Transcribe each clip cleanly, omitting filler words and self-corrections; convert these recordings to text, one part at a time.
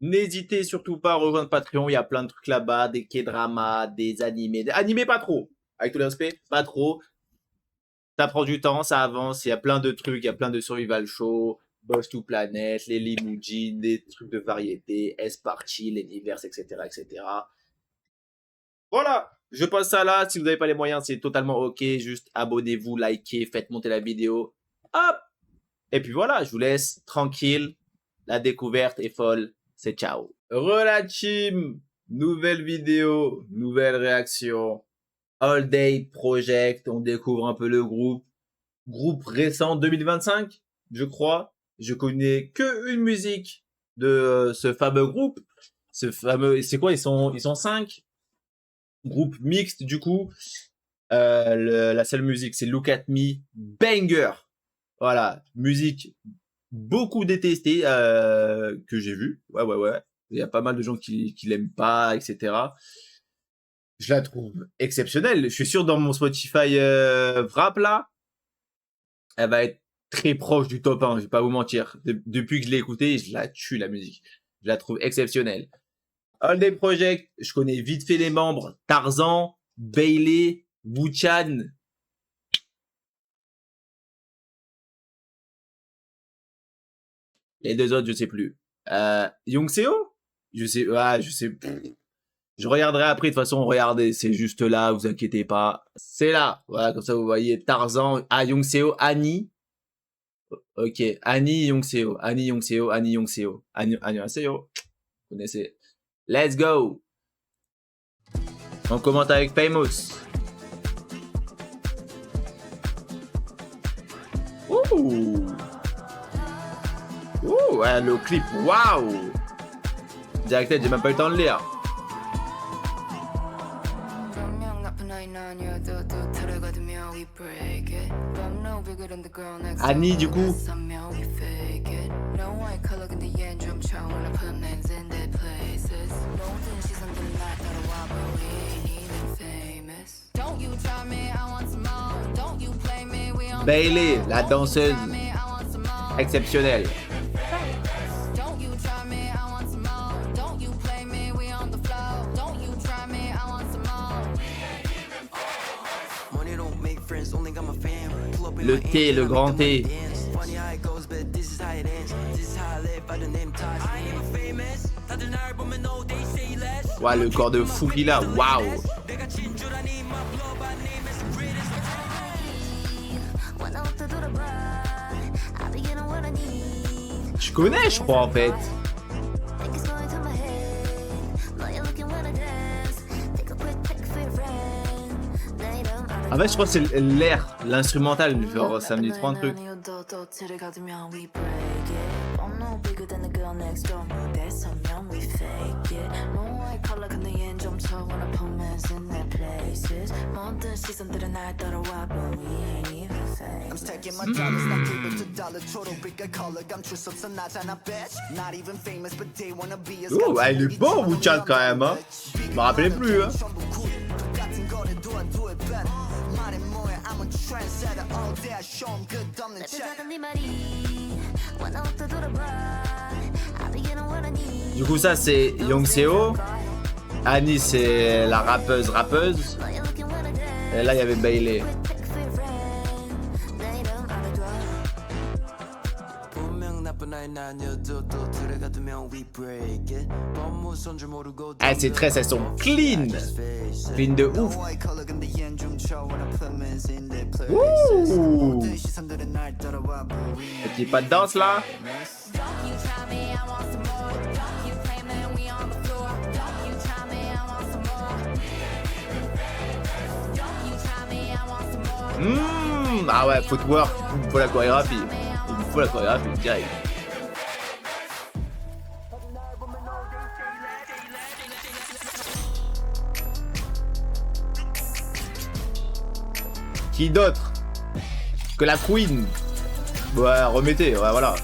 N'hésitez surtout pas à rejoindre Patreon, il y a plein de trucs là-bas, des K-dramas, des animés. Animés pas trop, avec tout le respect, pas trop. Ça prend du temps, ça avance, il y a plein de trucs, il y a plein de survival shows, Boss to Planet, les Limujin, des trucs de variété, S-Party, les divers, etc., etc. Voilà, je passe ça là. Si vous n'avez pas les moyens, c'est totalement ok. Juste abonnez-vous, likez, faites monter la vidéo. Hop. Et puis voilà, je vous laisse tranquille. La découverte est folle. C'est ciao. Rela team, nouvelle vidéo, nouvelle réaction. All Day Project, on découvre un peu le groupe. Groupe récent 2025, je crois. Je connais que une musique de ce fameux groupe. Ce fameux, c'est quoi, ils sont 5. Groupe mixte du coup. La seule musique, c'est Look at Me, banger. Voilà, musique beaucoup détestée que j'ai vue. Ouais, ouais, ouais. Il y a pas mal de gens qui l'aiment pas, etc. Je la trouve exceptionnelle. Je suis sûr dans mon Spotify Wrap là, elle va être très proche du top 1, je vais pas vous mentir. Depuis que je l'ai écoutée, je la tue la musique. Je la trouve exceptionnelle. All Day Project, je connais vite fait les membres. Tarzan, Bailey, Wuchan. Les deux autres, je sais plus. Youngseo? Je sais, je sais. Je regarderai après, de toute façon, regardez, c'est juste là, vous inquiétez pas. C'est là. Voilà, comme ça, vous voyez Tarzan, Youngseo, Annie. Ok, Annie Youngseo, Annie Youngseo, Annie Youngseo. Annie Youngseo. Vous connaissez. Let's go. On commente avec Famous. Ouh. Ouh, ouais, le clip, waouh. Direct, j'ai même pas eu le temps de lire. Annie, du coup. Bailey, la danseuse exceptionnelle. Le T, le grand T. Ouais, le corps de fou qu'il a, waouh. Je connais, je crois, en fait. En fait, je crois que c'est l'air, l'instrumental, genre, ça me dit trop un truc. Oh, ouais, il est bon, Wuchan, quand même, hein. Je me rappelais plus, hein. Du coup, ça, c'est Youngseo. Annie, c'est la rappeuse. Et là, il y avait Bailey. Ah, ces tresses, elles sont clean. Clean de ouf. Ouh. Petit pas de danse là. Ah ouais, footwork, il me faut la chorégraphie. Il me faut la chorégraphie, direct. Qui d'autre que la Queen? Ouais, remettez, ouais, voilà.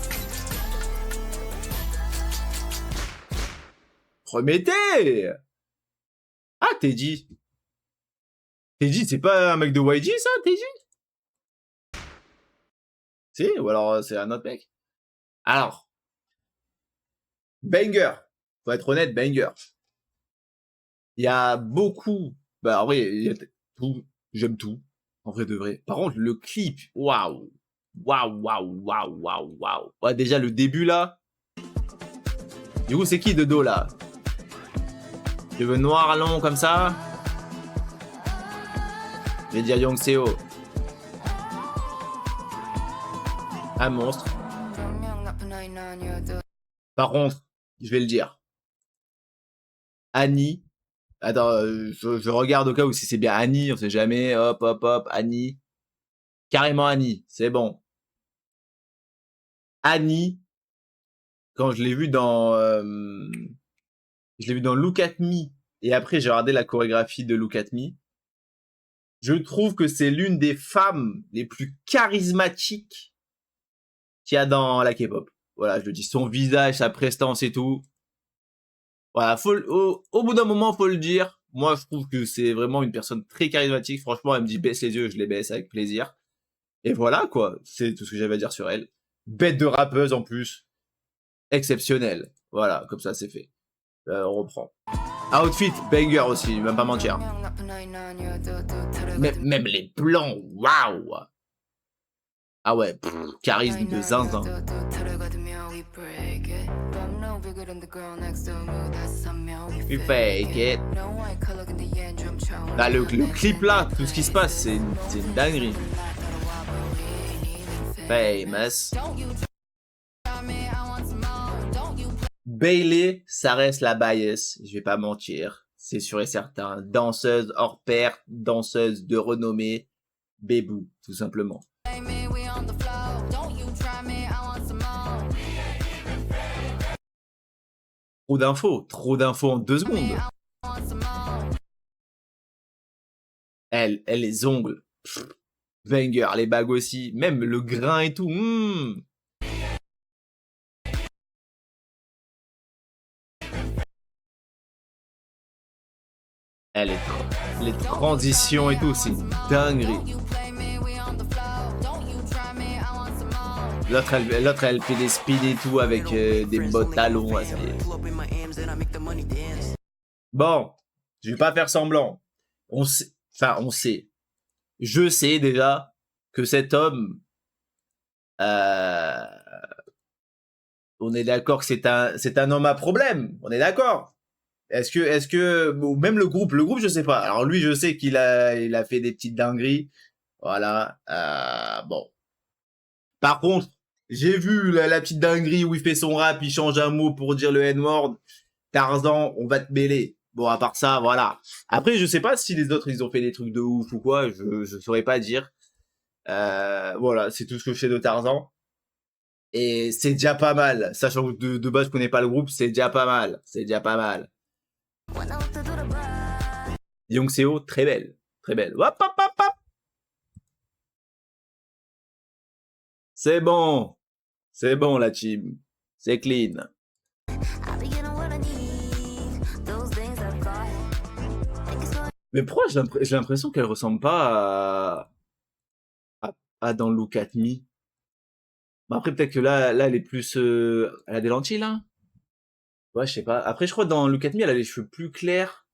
Remettez. Ah, Teddy. Teddy, c'est pas un mec de YG, ça, Teddy? Si, ou alors c'est un autre mec. Alors, banger. Faut être honnête, banger. Il y a beaucoup... Bah, en vrai, il y a tout. J'aime tout. En vrai de vrai. Par contre, le clip, waouh. Waouh, waouh, waouh, waouh, waouh. Ouais, déjà, le début, là. Du coup, c'est qui de dos, là? Cheveux noirs, longs, comme ça. Je vais dire Young Seo. Un monstre. Par contre, je vais le dire. Annie. Attends, je regarde au cas où si c'est bien Annie, on sait jamais. Hop, hop, hop, Annie. Carrément Annie, c'est bon. Annie, quand je l'ai vu dans... je l'ai vu dans Look at Me, et après j'ai regardé la chorégraphie de Look at Me, je trouve que c'est l'une des femmes les plus charismatiques qu'il y a dans la K-pop. Voilà, je le dis, son visage, sa prestance et tout. Voilà, au bout d'un moment, faut le dire. Moi, je trouve que c'est vraiment une personne très charismatique. Franchement, elle me dit baisse les yeux, je les baisse avec plaisir. Et voilà, quoi. C'est tout ce que j'avais à dire sur elle. Bête de rappeuse, en plus. Exceptionnelle. Voilà, comme ça, c'est fait. On reprend. Outfit, banger aussi, même pas mentir. Même les plans, waouh. Ah ouais, charisme de zinzin. We fake it. Là, le clip là, tout ce qui se passe, c'est une dinguerie. Famous. Bailey, ça reste la bias, je vais pas mentir. C'est sûr et certain. Danseuse hors pair, danseuse de renommée. Bébou, tout simplement. Trop d'infos en 2 secondes. Elle, les ongles. Pff, banger, les bagues aussi. Même le grain et tout. Les transitions et tout, c'est une dinguerie. L'autre, elle fait des speeds et tout avec des bottes talons. Ouais, bon, je vais pas faire semblant. On sait. Je sais déjà que cet homme, on est d'accord que c'est un homme à problème. On est d'accord. Est-ce que, ou même le groupe, je sais pas. Alors lui, je sais qu'il a fait des petites dingueries. Voilà. Bon. Par contre, j'ai vu la petite dinguerie où il fait son rap, il change un mot pour dire le N-word. Tarzan, on va te mêler. Bon, à part ça, voilà. Après, je sais pas si les autres, ils ont fait des trucs de ouf ou quoi. Je saurais pas dire. Voilà, c'est tout ce que je sais de Tarzan. Et c'est déjà pas mal. Sachant que de base, je connais pas le groupe, c'est déjà pas mal. C'est déjà pas mal. Young Seo, très belle. Très belle. Hop, hop, hop, hop. C'est bon. C'est bon, la team. C'est clean. Mais pourquoi j'ai l'impression qu'elle ressemble pas à dans Look at Me. Bon, après, peut-être que là, elle est plus... elle a des lentilles, là. Ouais, je sais pas. Après, je crois que dans Look at Me, elle a les cheveux plus clairs.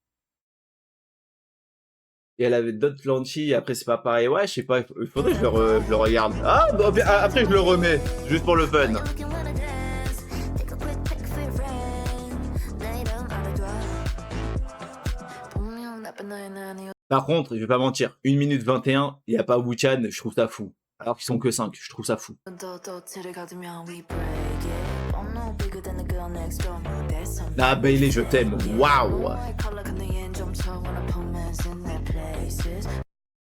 Et elle avait d'autres lentilles. Après, c'est pas pareil. Ouais, je sais pas. Il faudrait que je le regarde. Ah, bah, après, je le remets. Juste pour le fun. Par contre, je vais pas mentir. 1 minute 21, il n'y a pas Wu-Chan, je trouve ça fou. Alors qu'ils sont que 5, je trouve ça fou. Ah, Bailey, je t'aime. Waouh!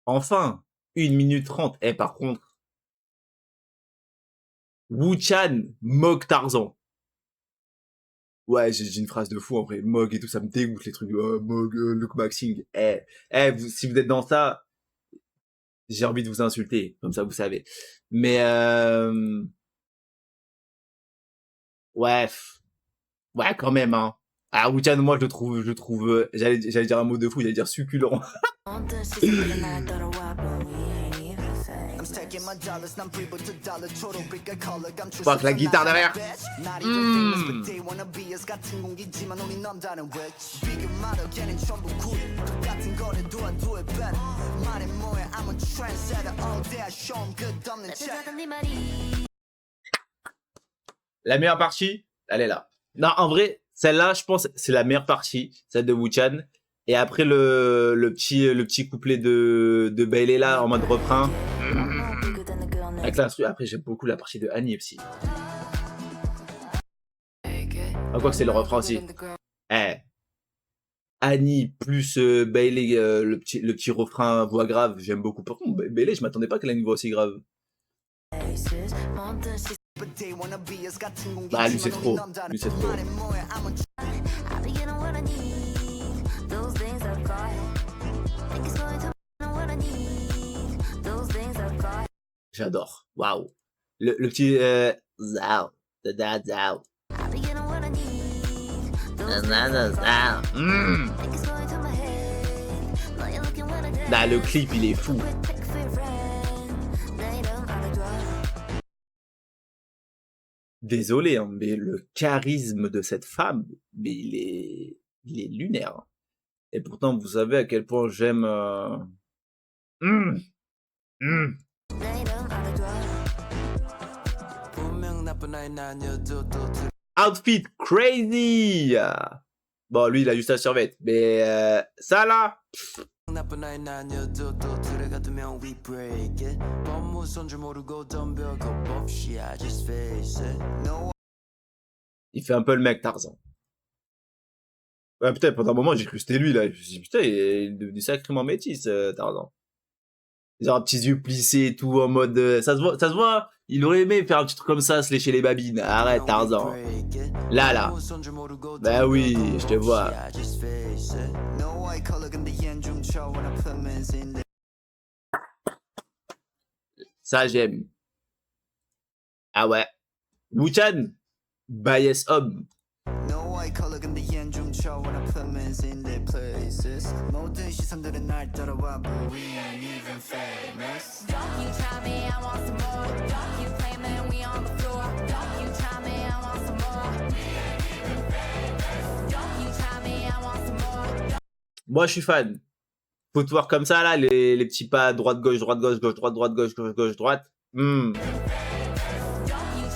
Enfin, 1 minute 30. Eh, par contre, Wu-Chan moque Tarzan. Ouais, j'ai une phrase de fou en vrai. Mog et tout, ça me dégoûte les trucs. Oh, Mog, Luke Maxing. Si vous êtes dans ça, j'ai envie de vous insulter. Comme ça, vous savez. Mais, ouais, quand même, hein. Ah, Wu-Chan, moi, je le trouve, j'allais dire un mot de fou, j'allais dire succulent. Fuck, la guitare derrière. La meilleure partie, elle est là. Non, en vrai, celle-là, je pense, c'est la meilleure partie, celle de Wu-Chan. Et après le petit couplet de Bailey là, en mode refrain. Avec l'instru, après j'aime beaucoup la partie de Annie aussi. Ah, quoi que c'est le refrain aussi. Eh. Annie plus Bailey, le petit refrain voix grave, j'aime beaucoup. Par contre, Bailey, je m'attendais pas qu'elle ait une voix aussi grave. Bah lui c'est trop. Lui c'est trop. J'adore. Waouh. Le petit zao. Zao. Bah, le clip il est fou. Désolé, hein, mais le charisme de cette femme, mais il est lunaire. Et pourtant, vous savez à quel point j'aime. Outfit crazy. Bon, lui, il a juste à survêt. Mais ça là. Il fait un peu le mec Tarzan. Ouais, putain, pendant un moment, j'ai cru que c'était lui, là. Je me suis dit, putain, il est devenu sacrément métis, Tarzan. Genre, petits yeux plissés et tout, en mode... ça se voit. Il aurait aimé faire un petit truc comme ça, se lécher les babines. Arrête, Tarzan. Là. Bah oui, je te vois. Ça, j'aime. Ah ouais. Wu-Chan, bias homme. Moi, je suis fan. Faut te voir comme ça, là, les petits pas droite-gauche, droite-gauche, gauche, droite, droite-gauche, gauche-gauche, droite.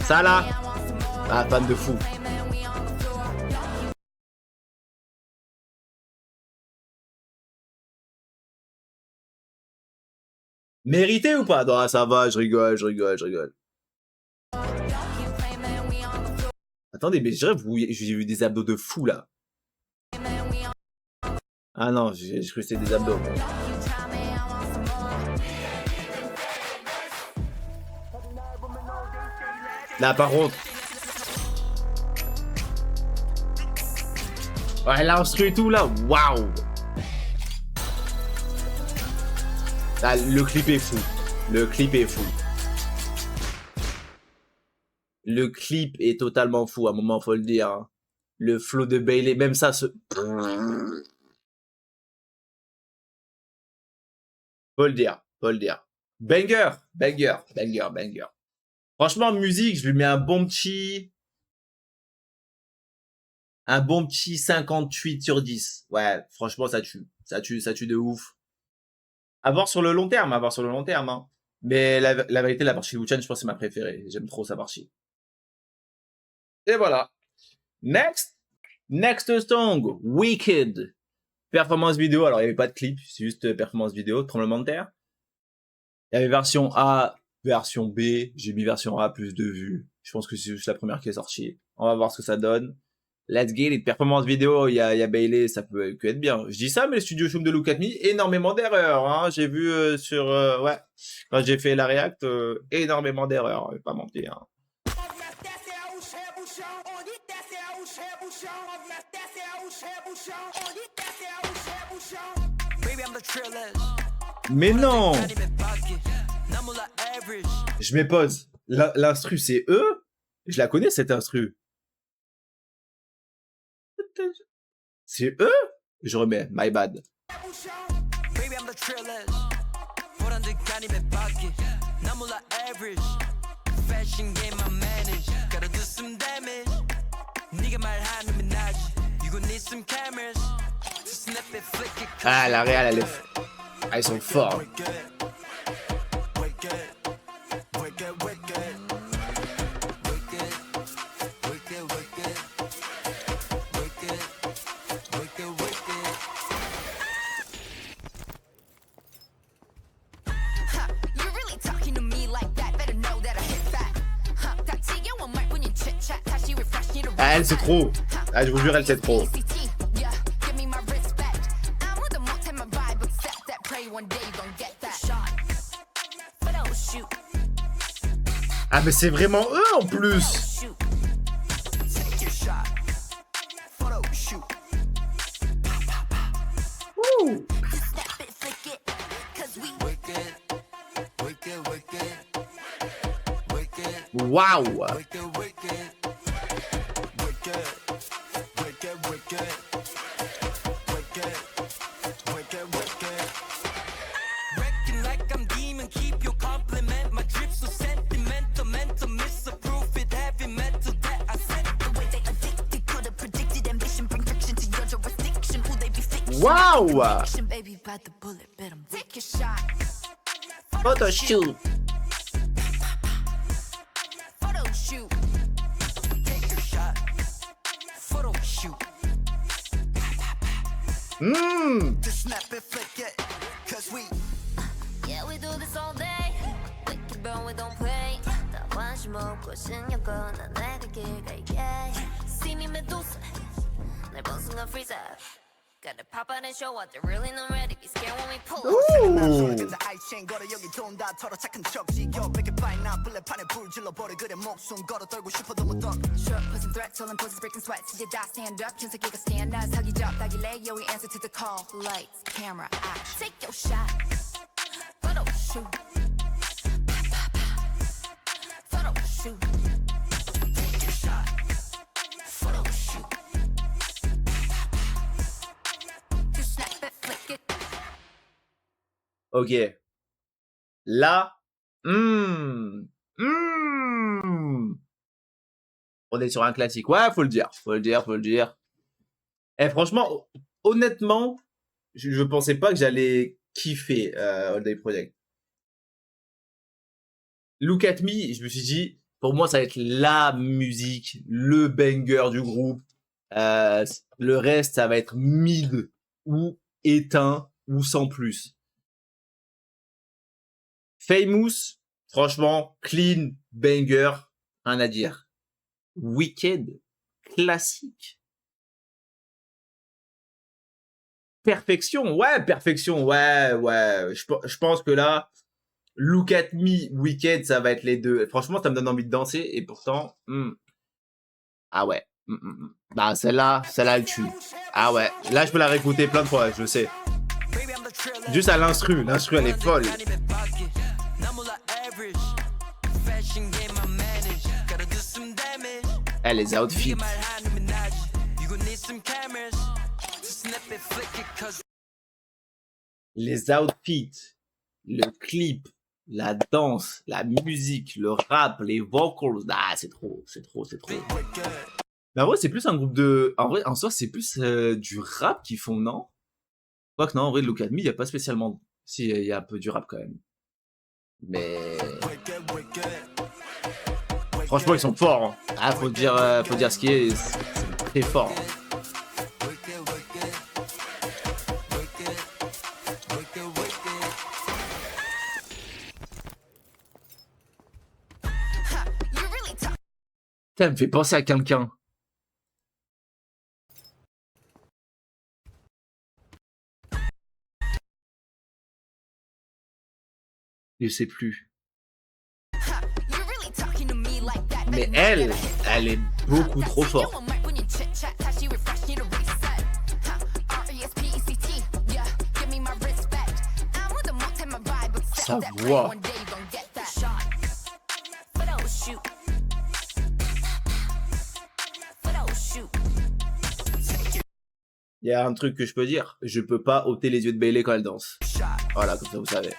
Ça, là. Ah, fan de fou. Mérité ou pas? Non, ça va, je rigole. Attendez, mais j'ai vu des abdos de fou, là. Ah non, j'ai cru que c'était des abdos. Là, par contre. Ouais, l'instru et tout, là. Waouh. Ah, le clip est fou. Le clip est totalement fou, à un moment, faut le dire. Hein. Le flow de Bailey, même ça, Faut le dire. Banger. Franchement, musique, je lui mets un bon petit 58 sur 10. Ouais, franchement, ça tue de ouf. À voir sur le long terme, hein. Mais la vérité, la partie de Wu-Chan, je pense que c'est ma préférée. J'aime trop sa partie. Et voilà. Next song, Wicked. Performance vidéo, alors il n'y avait pas de clip, c'est juste performance vidéo, tremblement de terre. Il y avait version A, version B, j'ai mis version A plus de vues. Je pense que c'est juste la première qui est sortie. On va voir ce que ça donne. Let's get it. Performance vidéo, il y a Bailey, ça peut que être bien. Je dis ça, mais le studio Shum de Look At Me, énormément d'erreurs. Hein. J'ai vu quand j'ai fait la react, énormément d'erreurs, je vais pas mentir. Hein. Mais non! Je mets pause. L'instru, c'est eux? Je la connais, cette instru. C'est eux? Je remets, my bad. Ah, la Real, elle est... Ah, ils sont forts. Ah, elle, c'est trop. Ah, je vous jure, elle, c'est trop. Ah, mais c'est vraiment eux, en plus. Ouh. Waouh. Waouh. Photoshoot. Gotta pop out and show what they're really not ready. Be scared when we pull Ooh. Short posing threats, holding poses, breaking sweats. Did I stand up? Just like you can stand us. Hug you drop, like you lay, yo, we answer to the call. Lights, camera, action. Take your shot. Photo shoot. Photo shoot. Take your shot. Photo shoot. Ok. Là, on est sur un classique. Ouais, faut le dire, faut le dire, faut le dire. Eh, franchement, honnêtement, je pensais pas que j'allais kiffer All Day Project. Look at Me, je me suis dit, pour moi, ça va être la musique, le banger du groupe. Le reste, ça va être mid ou éteint ou sans plus. Famous, franchement, clean, banger, rien à dire. Wicked, classique. Perfection, ouais. Je pense que là, Look at Me, Wicked, ça va être les deux. Franchement, ça me donne envie de danser et pourtant, ah ouais. Bah, celle-là, elle tue. Ah ouais. Là, je peux la réécouter plein de fois, je sais. Juste à l'instru, elle est folle. Eh, les outfits. Les outfits, le clip, la danse, la musique, le rap, les vocals. Ah, c'est trop. Mais en vrai, c'est plus un groupe de... En vrai, en soi, c'est plus du rap qu'ils font, non? Quoique non, en vrai, Look at Me, il n'y a pas spécialement... Si, il y a un peu du rap quand même. Mais... Franchement, ils sont forts. Hein. Ah, faut dire ce qui est. C'est très fort. Ça me fait penser à quelqu'un. Je sais plus. Mais elle est beaucoup trop forte. Sa voix. Il y a un truc que je peux dire, je peux pas ôter les yeux de Bailey quand elle danse. Voilà, comme ça vous savez.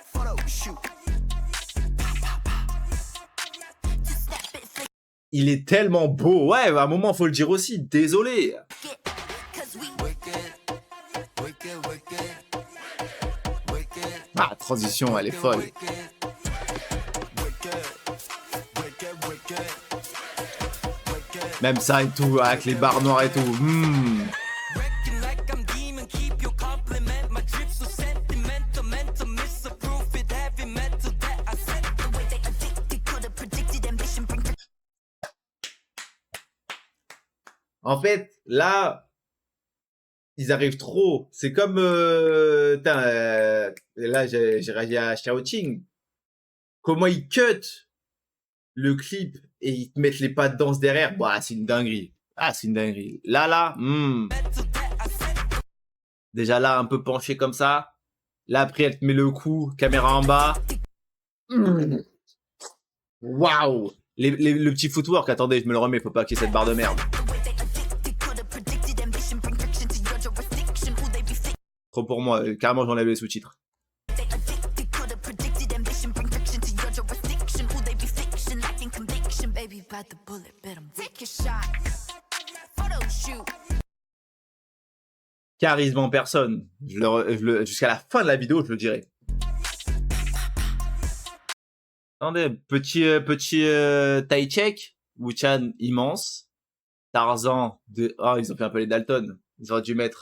Il est tellement beau. Ouais, à un moment, faut le dire aussi. Désolé. Ah, transition, elle est folle. Même ça et tout, avec les barres noires et tout. En fait, là, ils arrivent trop. C'est comme... là, j'ai réagi à Xiaoqing. Comment ils cut le clip et ils te mettent les pas de danse derrière. Bah, c'est une dinguerie. Ah, c'est une dinguerie. Là, déjà là, un peu penché comme ça. Là, après, elle te met le coup, caméra en bas. Waouh. Le petit footwork, attendez, je me le remets, faut pas qu'il y ait cette barre de merde. Trop pour moi, carrément j'enlève les sous-titres. Charisme en personne. Jusqu'à la fin de la vidéo, je le dirai. Attendez, petit tie check. Wu-Chan immense. Tarzan de... Oh, ils ont fait un peu les Dalton. Ils auraient dû mettre...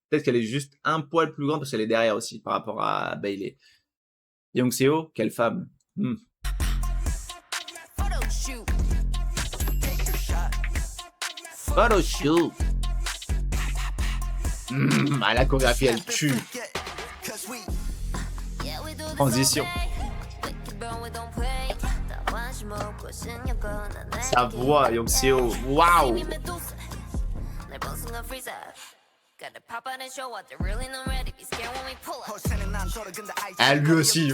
Peut-être qu'elle est juste un poil plus grande parce qu'elle est derrière aussi par rapport à Bailey. Young Seo, quelle femme. Photoshoot. La chorégraphie, elle tue. Transition. Sa voix, Young Seo. Waouh. Ah, lui aussi.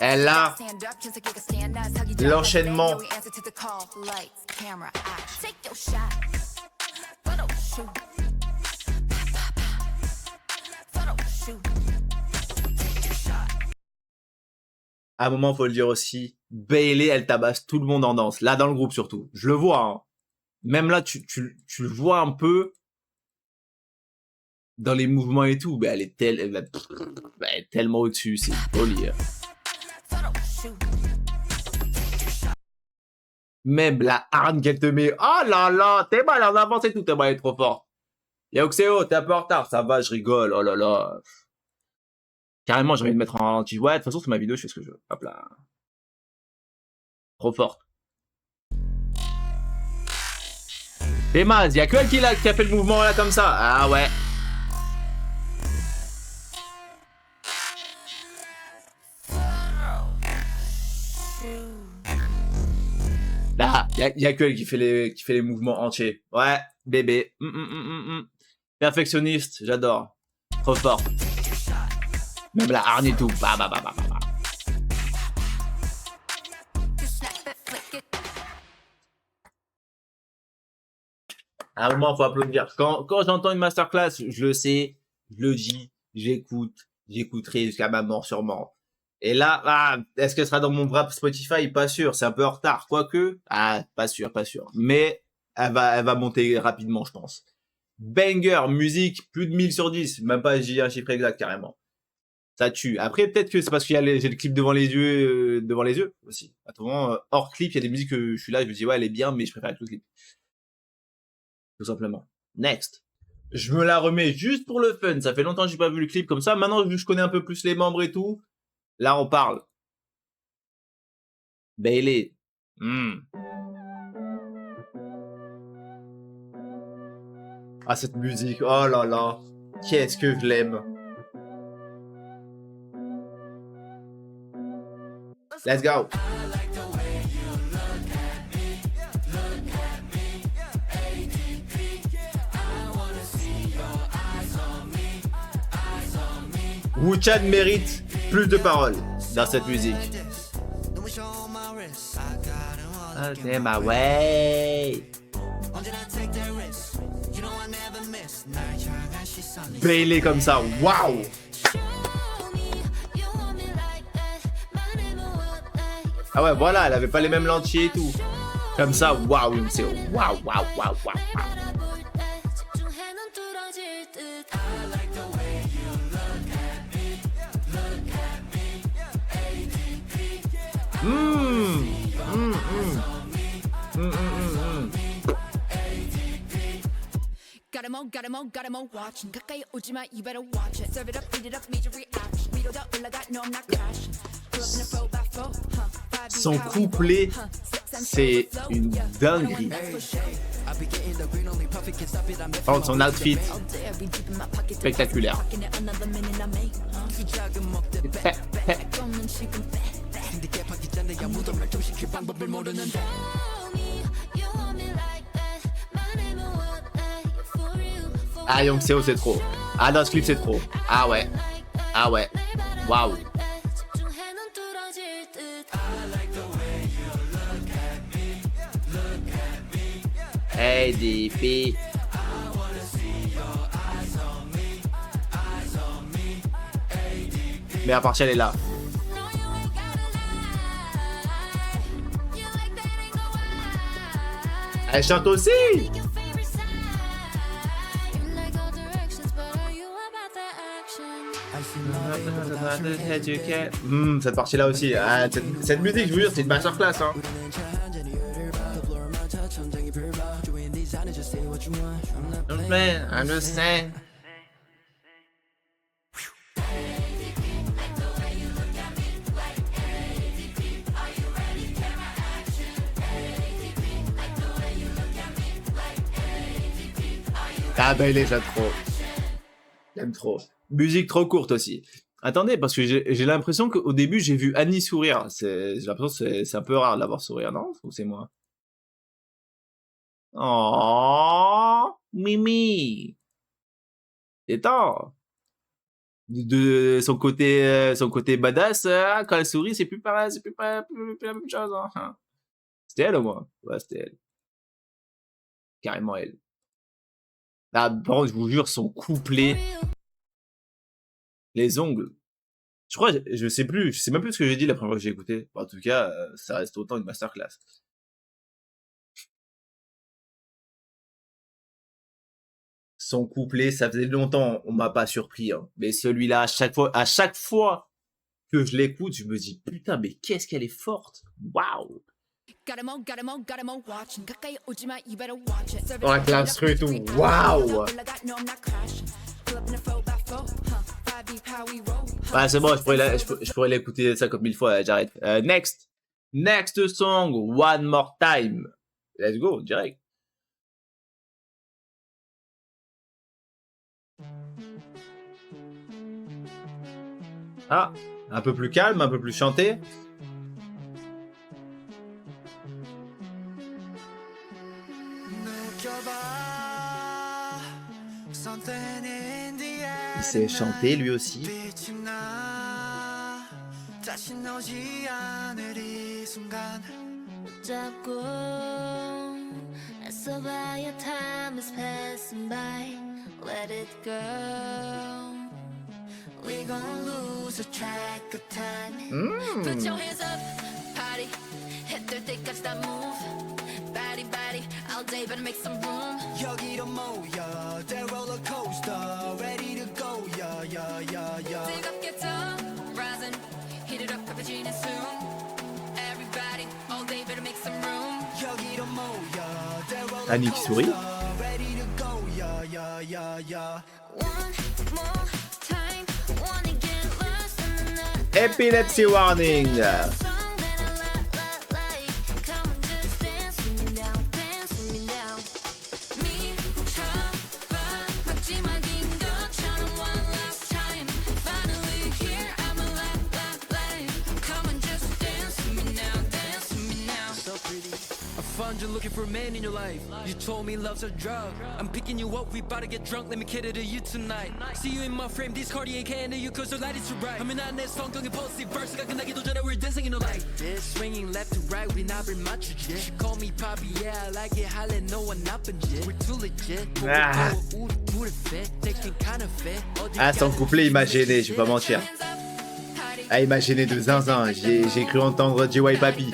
Elle a l'enchaînement. À un moment, faut le dire aussi, Bailey, elle tabasse tout le monde en danse. Là, dans le groupe surtout. Je le vois. Hein. Même là, tu le vois un peu dans les mouvements et tout. Elle est tellement au-dessus. C'est folie. Même la hargne qu'elle te met. Oh là là, t'es mal en avance et tout. T'es mal, elle est trop fort. Yaoxéo, t'es un peu en retard. Ça va, je rigole. Oh là là. Carrément, j'ai envie de mettre en ralenti. Ouais, de toute façon, c'est ma vidéo, je fais ce que je veux. Hop là. Trop fort. Et Maz, y'a que elle qui a fait le mouvement là comme ça. Ah ouais. Là, y'a que elle qui fait les mouvements entiers. Ouais, bébé. Perfectionniste, j'adore. Trop fort. Même la hargne et tout. Bah. À un moment, faut applaudir. Quand j'entends une masterclass, je le sais, je le dis, j'écouterai jusqu'à ma mort sûrement. Et là, est-ce qu'elle sera dans mon rap Spotify? Pas sûr, c'est un peu en retard. Quoique, pas sûr. Mais elle va monter rapidement, je pense. Banger, musique, plus de 1000 sur 10. Même pas, j'ai un chiffre exact carrément. Ça tue. Après, peut-être que c'est parce qu'il y a j'ai le clip devant les yeux aussi. Attends, hors clip, il y a des musiques que je suis là, je me dis ouais, elle est bien, mais je préfère avec le clip. Tout simplement. Next. Je me la remets juste pour le fun. Ça fait longtemps que j'ai pas vu le clip comme ça. Maintenant, je connais un peu plus les membres et tout. Là, on parle. Bailey. Ah, cette musique. Oh là là. Qu'est-ce que je l'aime. Let's go. Wu-Chan mérite plus de paroles dans cette musique. Okay, my way. Bailey comme ça, waouh. Ah ouais, voilà, elle avait pas les mêmes lentilles et tout. Comme ça, waouh, c'est waouh, waouh, waouh, waouh. Got him on watching. 가까이 오지 마, you better watch it. Serve it up, beat it up, major reaction. 위로다 올라가, no, I'm not crashing. Pull up in a 4x4, Son couplet, c'est une dinguerie. Par contre, son outfit, spectaculaire. Ah, Yongseo, c'est trop. Ah, dans ce clip, c'est trop. Ah ouais. Ah ouais. Waouh. Hey, DP. Mais à partir, elle est là. Elle chante aussi. Cette partie-là aussi. Ah, cette musique, je vous jure, c'est une masterclass. Hein. Understand. Ah, Bailey, j'aime trop. J'aime trop. Musique trop courte aussi. Attendez, parce que j'ai l'impression qu'au début, j'ai vu Annie sourire. J'ai l'impression que c'est un peu rare de l'avoir sourire, non? Ou c'est moi? Oh, Mimi. C'est temps. De son côté badass, quand elle sourit, c'est plus pareil, c'est plus la même chose. Hein. C'était elle au moins. Ouais, c'était elle. Carrément elle. Ah, par contre, je vous jure, son couplet, les ongles. Je crois, je sais plus, je sais même plus ce que j'ai dit la première fois que j'ai écouté. En tout cas, ça reste autant une masterclass. Son couplet, ça faisait longtemps, on m'a pas surpris. Hein. Mais celui-là, à chaque fois que je l'écoute, je me dis putain, mais qu'est-ce qu'elle est forte. Waouh. Dans la l'instru et tout, waouh. Ouais, c'est bon, je pourrais l'écouter 50 000 fois, j'arrête. Next song, One More Time. Let's go, direct. Ah, un peu plus calme, un peu plus chanté. Il sait chanter lui aussi. We gon' lose a track of time. Put your hands up, party. Hit their thick up, that move. Body, all day, better make some room. 여기로 모여, the roller coaster, ready to go, yeah. Dig up, get up, rising, heat it up, cappuccino soon. Everybody, all day, better make some room. 여기로 모여, the roller Annie qui sourit. coaster, ready to go, yeah. One more time. Epilepsy warning. found you looking for a man in your life. You told me love's a drug. I'm picking you up, we about to get drunk. Let me cater to you tonight. See you in my frame, this Cartier can't handle you cause the light is too bright. I'm in that song, don't get positive verse. 가끔나기도 전에 we're dancing in the light. This swinging left to right, we not been much shit. She call me Poppy, yeah, I like it. 할래 no one 나쁜 짓. We're too legit. 우리 둘이 fit, taking kind of fit. Ah, son couplet, il m'a gêné, je vais pas mentir. Ah, il m'a gêné de zinzin. J'ai cru entendre JY Papi.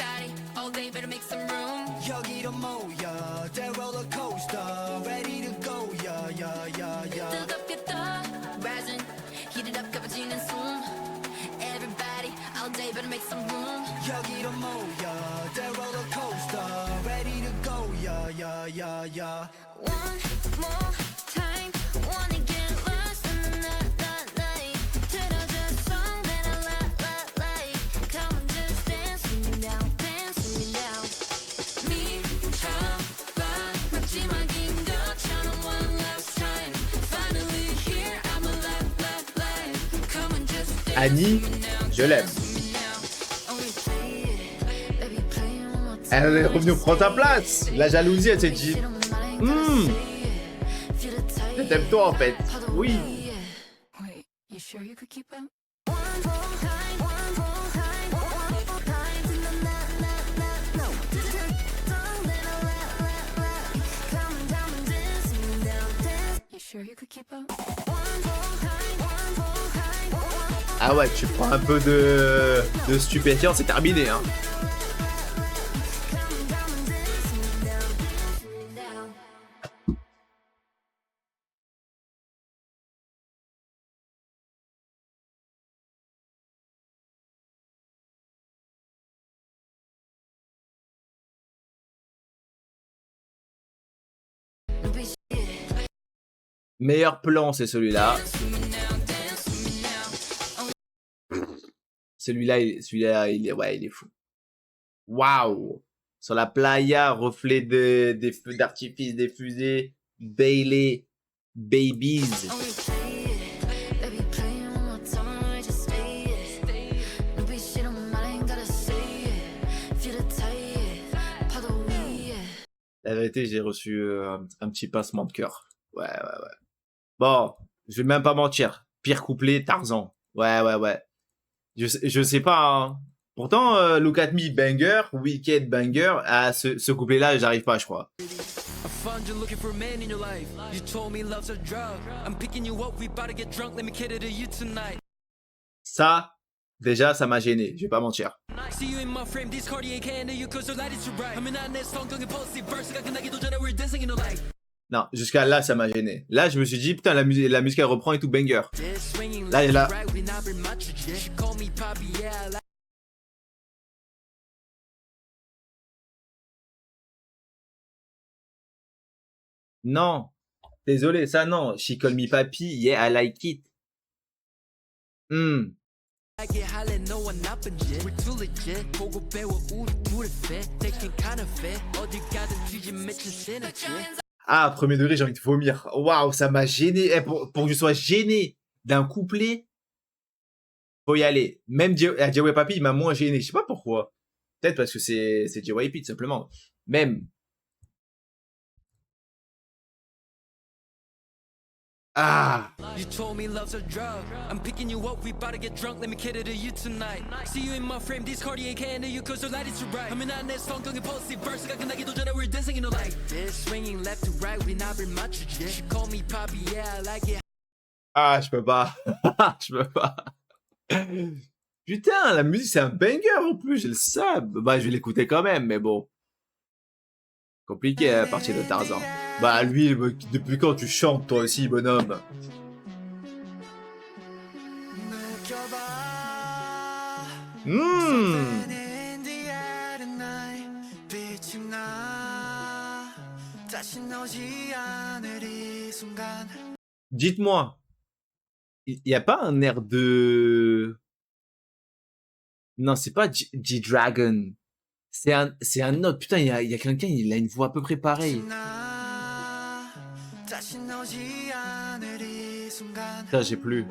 Annie, je l'aime. Elle est revenue prendre ta place. La jalousie, elle s'est dit je t'aime toi en fait. Oui. Ah ouais, tu prends un peu de stupéfiant, c'est terminé hein. Meilleur plan, c'est celui-là. Celui-là, il est fou. Waouh! Sur la playa, reflet des feux d'artifice, des fusées, Bailey, Babies. La vérité, j'ai reçu un petit pincement de cœur. Ouais. Bon, je vais même pas mentir. Pire couplet, Tarzan. Ouais. Je sais pas, hein. Pourtant, Look at Me, banger, Wicked, banger. À ce couplet-là, j'arrive pas, je crois. Ça, déjà, ça m'a gêné, je vais pas mentir. Non, jusqu'à là, ça m'a gêné. Là, je me suis dit, putain, la musique elle reprend et tout, banger. Là. Non, désolé, ça non. She Call Me Papi, yeah, I like it. Ah, premier degré, j'ai envie de vomir. Waouh, ça m'a gêné. Pour que je sois gêné d'un couplet, faut y aller. Même JY Papi, il m'a moins gêné. Je sais pas pourquoi. Peut-être parce que c'est JYP, tout simplement. Même. Ah. You told me love's a drug. I'm picking you up, we about to get drunk. Let me cater to you tonight. See you in my frame, this Cartier can't handle you cause the light is too bright. I'm in that song, don't get positive verse. 가끔나기도 전에 we're dancing in the light. This swinging left to right, we not been much shit. She call me Poppy, yeah, I like it. Ah, je peux pas. Je peux pas. Putain, la musique c'est un banger en plus, j'ai le sub. Bah, je vais l'écouter quand même, mais bon. Compliqué à partir de Tarzan. Bah lui, depuis quand tu chantes toi aussi, bonhomme? Dites-moi, il y a pas un air de... Non, c'est pas G-Dragon. C'est un autre. Putain, il y a quelqu'un, il a une voix à peu près pareille. Ça, j'ai plus.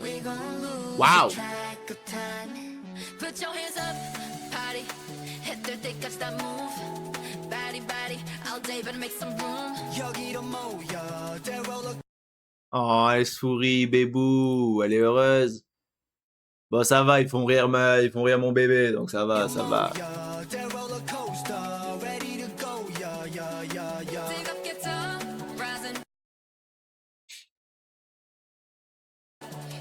We gon' lose Wow. track of time. Put your hands up, party. Hit the thick of that move. Body, body, all day, better make some room. Oh, elle sourit, bébou, elle est heureuse. Bon, ça va, ils font rire mon bébé, donc ça va, ça va. Dig up guitar, rising.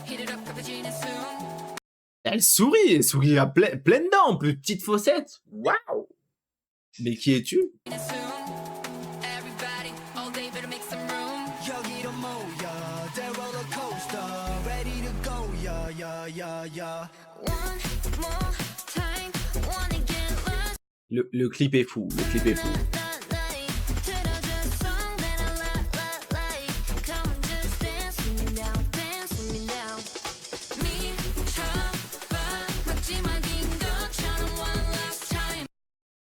Heat it up, cappuccino soon. Elle sourit à pleine dents, en plus, petite fossette. Waouh. Mais qui es-tu? Soon. Everybody, all day, better make some room. One more time, wanna get lost. Le clip est fou, le clip est fou.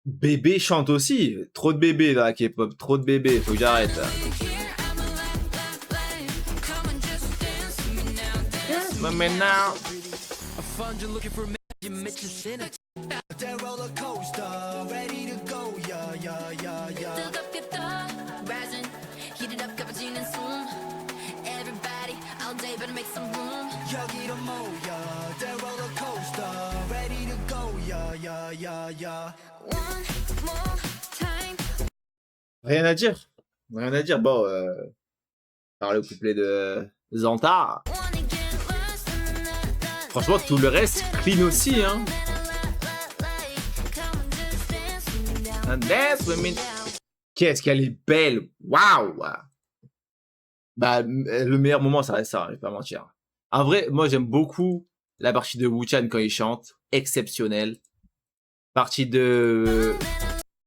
Bébé chante aussi. Trop de bébés dans la K-pop, trop de bébés, faut que j'arrête. Mais maintenant. I found you looking for me, you met your sinner. Rien à dire. Rien à dire. Bon, par le couplet de Xantar. Franchement, tout le reste, clean aussi, hein. And dance with me. Qu'est-ce qu'elle est belle. Waouh. Bah, le meilleur moment, ça reste ça, je vais pas mentir. En vrai, moi, j'aime beaucoup la partie de Wu-Chan quand il chante. Exceptionnelle. Partie de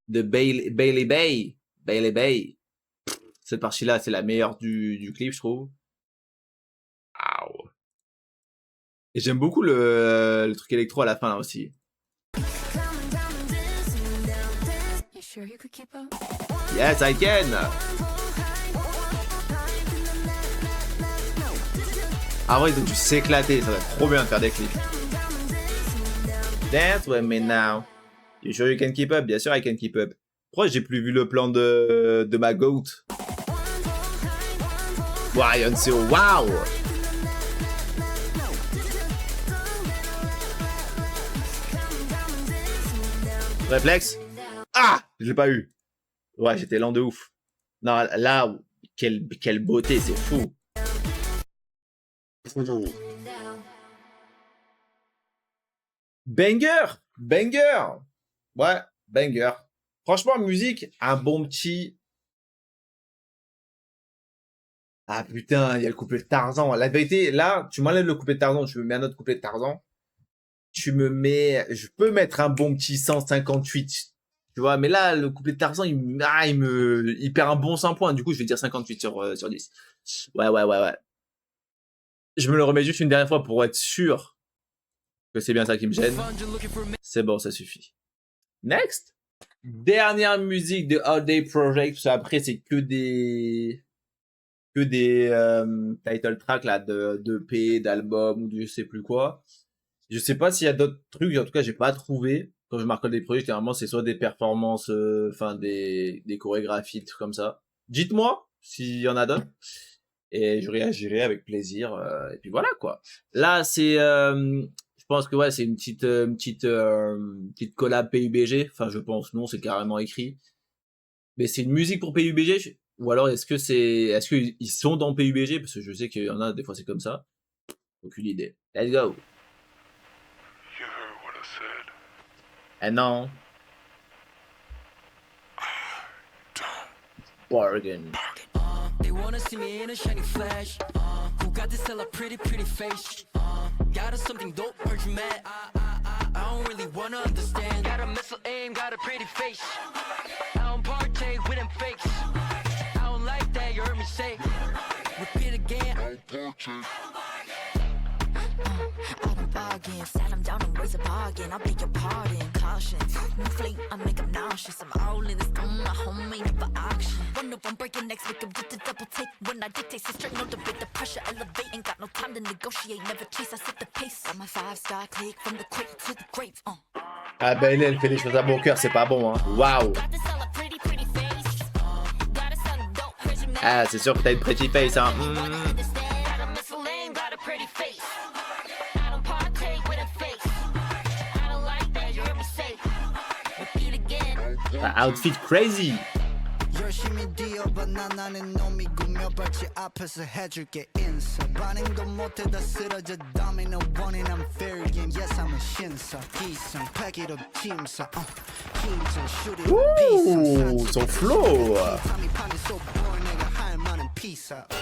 Bailey Bay. Cette partie-là, c'est la meilleure du clip, je trouve. Waouh. Et j'aime beaucoup le truc électro à la fin, là, aussi. Yes, I can. Ah ouais, ils ont dû s'éclater, ça va être trop bien de faire des clips. Dance with me now. You sure you can keep up? Bien sûr, I can keep up. Pourquoi j'ai plus vu le plan de ma goat? Wow, Beyoncé, wow! Réflexe? Ah! Je l'ai pas eu. Ouais, j'étais lent de ouf. Non, là, quelle beauté, c'est fou. Banger! Ouais, banger. Franchement, musique, un bon petit... Ah putain, il y a le couplet de Tarzan. La vérité, là, tu m'enlèves le couplet de Tarzan, tu me mets un autre couplet de Tarzan. Je peux mettre un bon petit 158. Tu vois, mais là, le couplet de Tarzan, il perd un bon 100 points. Du coup, je vais dire 58 sur 10. Ouais. Je me le remets juste une dernière fois pour être sûr que c'est bien ça qui me gêne. C'est bon, ça suffit. Next. Dernière musique de All Day Project. Parce qu'après, c'est que des title tracks là, de P, d'albums ou de je sais plus quoi. Je sais pas s'il y a d'autres trucs. En tout cas, j'ai pas trouvé. Quand je marque des projets, généralement, c'est soit des performances, des chorégraphies, des trucs comme ça. Dites-moi s'il y en a d'autres. Et je réagirai avec plaisir. Et puis voilà, quoi. Là, c'est... je pense que ouais, c'est une petite collab PUBG. Enfin, je pense, non, c'est carrément écrit. Mais c'est une musique pour PUBG. Ou alors, est-ce qu'ils sont dans PUBG? Parce que je sais qu'il y en a, des fois, c'est comme ça. Aucune idée. Let's go. You heard what I said. Eh non. Bargain. They wanna see me in a shiny flash. Who got this hella pretty face? Got us something dope, heard you mad. I don't really wanna understand. Got a missile aim, got a pretty face. I don't partake with them fakes. I don't like that, you heard me say. Repeat again. I don't bargain. Sat him down and raise a bargain. I beg your pardon. Caution. No flame, I make him nauseous. I'm all in this on my homie, never auction. Run up, I'm breaking necks, make him get the double take. When I dictate, so straight, no debate. The pressure elevate. Ain't got no time to negotiate. Never chase, I set the pace. Got my 5-star click from the quick to the grave. Ah ben elle fait des choses à mon cœur, c'est pas bon, hein. Waouh. Ah, c'est sûr que t'as une pretty face, hein. Outfit crazy. 열심히 뛰어봐 나는 놈이 구며발치 앞에서 해줄게 인사 반응도 못해 다 쓰러져 도미노 원인 I'm fair game yes I'm a 신사 기상 pack it up 팀사 힘좀 shoot it up Ouh, son flow. 탐이 판이 so boring 내가 할 말은 peace out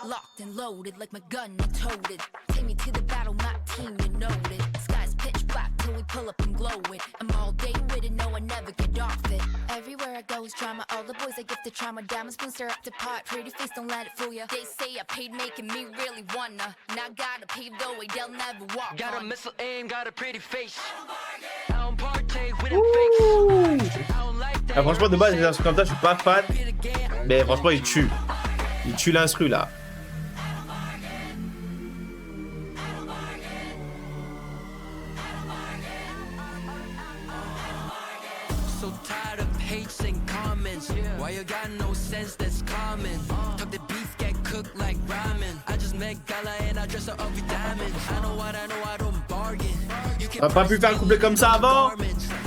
Locked and loaded like my gun and toted. Take me to the battle, my team, you know it. Skies pitch black till we pull up and glow it. I'm all day with it, no I never get off it. Everywhere I go is drama, all the boys I give the trauma. Diamond spoons stir up the pot, pretty face don't let it fool ya. They say I paid making me really wanna. Now gotta pave the way, they'll never walk Got a on. missile aim, got a pretty face. I don't partake with them fakes. I don't like that. Ah, franchement, de base, les instrus comme ça, je suis pas fan. Mais franchement, il tue. Il tue l'instru là. So tired of hates and comments. Why you got no sense that's common? Talk the beef get cooked like ramen. I just met gala and I dress her up with diamonds. I know what I know, I don't bargain. You can On a pas pu faire un couplet comme ça avant.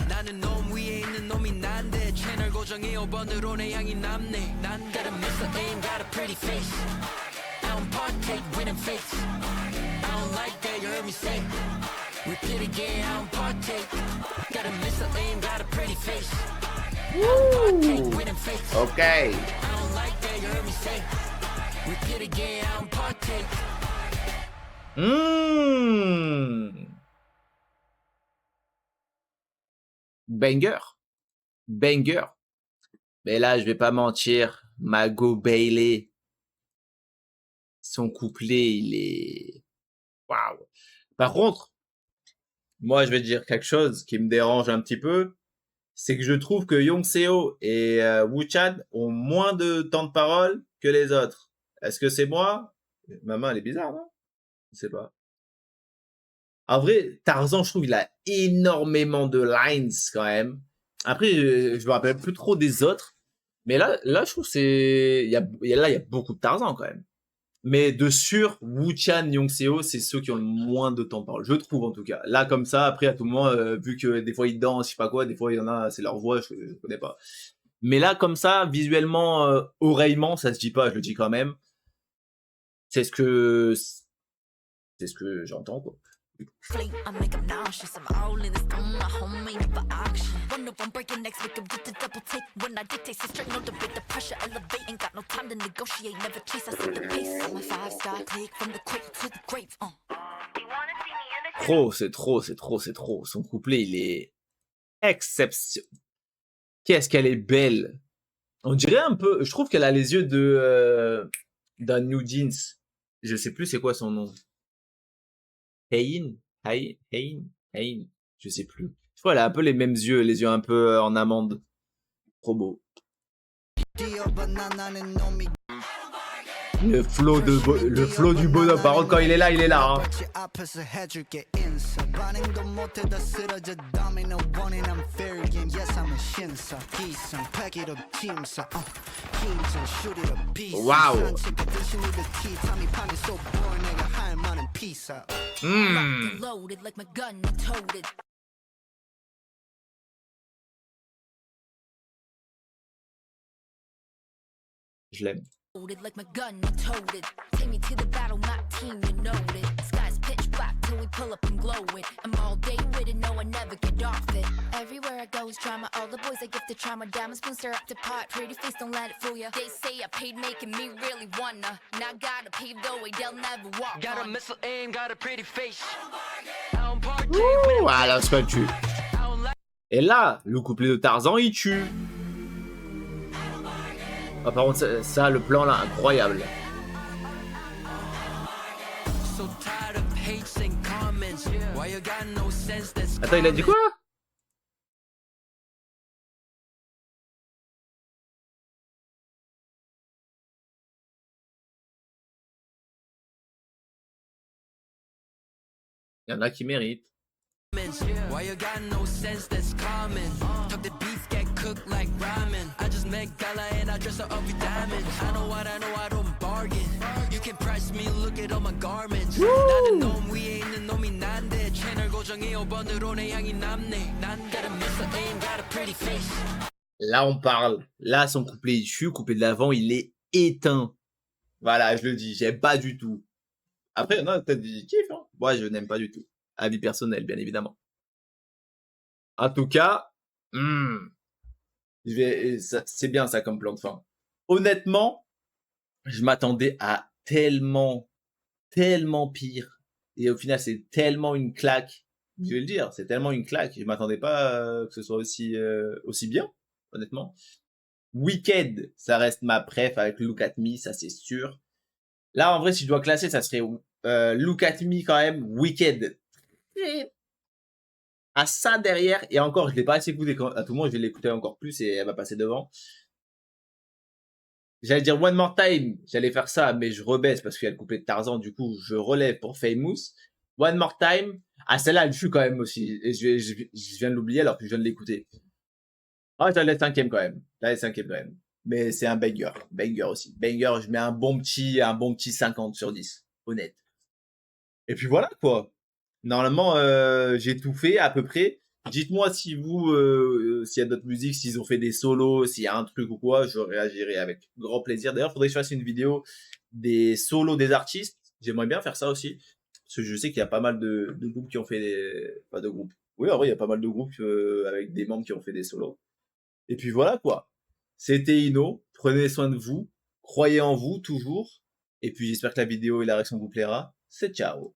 나는 놈 위에 있는 놈이 난데 채널 고정해 5번으로 내 향이 남네. 난 got a missile aim, got a pretty face. I don't partake with them fakes. I don't like that, you heard me say. Repeat again, I don't partake. Got a missile aim, got a pretty face. Ok. I don't like that, you heard me say. Repeat again, I don't partake. Banger. Banger. Mais là, je vais pas mentir. Mago Bailey. Son couplet, il est... Waouh. Par contre, moi, je vais te dire quelque chose qui me dérange un petit peu. C'est que je trouve que Yongseo et Wu-Chan ont moins de temps de parole que les autres. Est-ce que c'est moi? Ma main, elle est bizarre, non? Je sais pas. En vrai, Tarzan, je trouve qu'il a énormément de lines quand même. Après, je me rappelle plus trop des autres. Mais là, je trouve que c'est... il y a beaucoup de Tarzan quand même. Mais de sûr, Wu-Chan, Yongseo, c'est ceux qui ont le moins de temps de parole. Je trouve en tout cas. Là, comme ça, après, à tout moment, vu que des fois ils dansent, je sais pas quoi, des fois il y en a, c'est leur voix, je connais pas. Mais là, comme ça, visuellement, oreillement, ça se dit pas, je le dis quand même. C'est ce que j'entends, quoi. Flame, I make him nauseous. I'm all in this on my homie, never auction. Run up, I'm breaking necks, make him get the double take. When I dictate, so straight, no debate. The pressure elevate, ain't got no time to negotiate. Never chase, I set the pace. Got my 5-star click from the quick to the grave. Trop. Son couplet, il est exceptionnel. Qu'est-ce qu'elle est belle. On dirait un peu, je trouve qu'elle a les yeux d'un New Jeans. Je sais plus c'est quoi son nom. Hein, je sais plus. Je crois qu'elle a un peu les mêmes yeux, les yeux un peu en amande. Trop beau. Le flow du bonhomme. Par contre, quand il est là, hein. Wow. Loaded like my gun and toted. Je l'aime. Loaded like my gun and toted. Take me to the battle, my team, you know it. Skies pitch black till we pull up and glow it. I'm all day with it, no I never get off it. Everywhere I go is drama, all the boys I give the trauma. Diamond spoons stir up the pot, pretty face don't let it fool ya. They say I paid making me really wanna. Now gotta pave the way, they'll never walk Got a on. missile aim, got a pretty face. I don't partake with them Voilà, c'est pas le tue. Et là, le couplet de Tarzan, il tue. Ah, par contre, ça, le plan là, incroyable. So tired of hates and comments. you got no sense, that's Attends, il a dit quoi? Il y en a qui méritent. Why you got no sense, that's common. Talk the beef, get cooked like ramen. I just make gala and I dress her up with diamonds. I know I don't bargain. You can price me, look at all my garments. 나는 놈 위에 있는 놈이 난데 채널 고정이 5번으로 내 향이 남네. 난 다른 Mr. Aim, got a pretty face. Là, on parle. Là, son couplet dessus, couplet de l'avant, il est éteint. Voilà, je le dis, j'aime pas du tout. Après, non, peut-être du kiff, hein. Moi, je n'aime pas du tout. Avis personnel, bien évidemment. En tout cas, c'est bien ça comme plan de fin. Honnêtement, je m'attendais à tellement pire. Et au final, c'est tellement une claque. Je vais le dire, c'est tellement une claque. Je m'attendais pas que ce soit aussi bien, honnêtement. Wicked, ça reste ma préf avec Look at Me, ça c'est sûr. Là, en vrai, si je dois classer, ça serait Look at Me quand même, Wicked. À ça derrière, et encore, je l'ai pas assez écouté, à tout le monde, je vais l'écouter encore plus et elle va passer devant. J'allais dire One More Time, j'allais faire ça, mais je rebaisse parce qu'il y a le couplet de Tarzan, du coup, je relève pour Famous. One More Time, ah, celle-là, elle tue quand même aussi, et je viens de l'oublier alors que je viens de l'écouter. Ah, je la laisse 5ème quand même, mais c'est un banger aussi. Banger, je mets un bon petit 50 sur 10, honnête. Et puis voilà, quoi. Normalement, j'ai tout fait à peu près. Dites-moi si vous, s'il y a d'autres musiques, s'ils ont fait des solos, s'il y a un truc ou quoi, je réagirai avec grand plaisir. D'ailleurs, faudrait que je fasse une vidéo des solos des artistes. J'aimerais bien faire ça aussi. Parce que je sais qu'il y a pas mal de groupes qui ont fait pas de groupes. Oui, en vrai, il y a pas mal de groupes avec des membres qui ont fait des solos. Et puis voilà, quoi. C'était Ino. Prenez soin de vous. Croyez en vous, toujours. Et puis, j'espère que la vidéo et la réaction vous plaira. C'est ciao.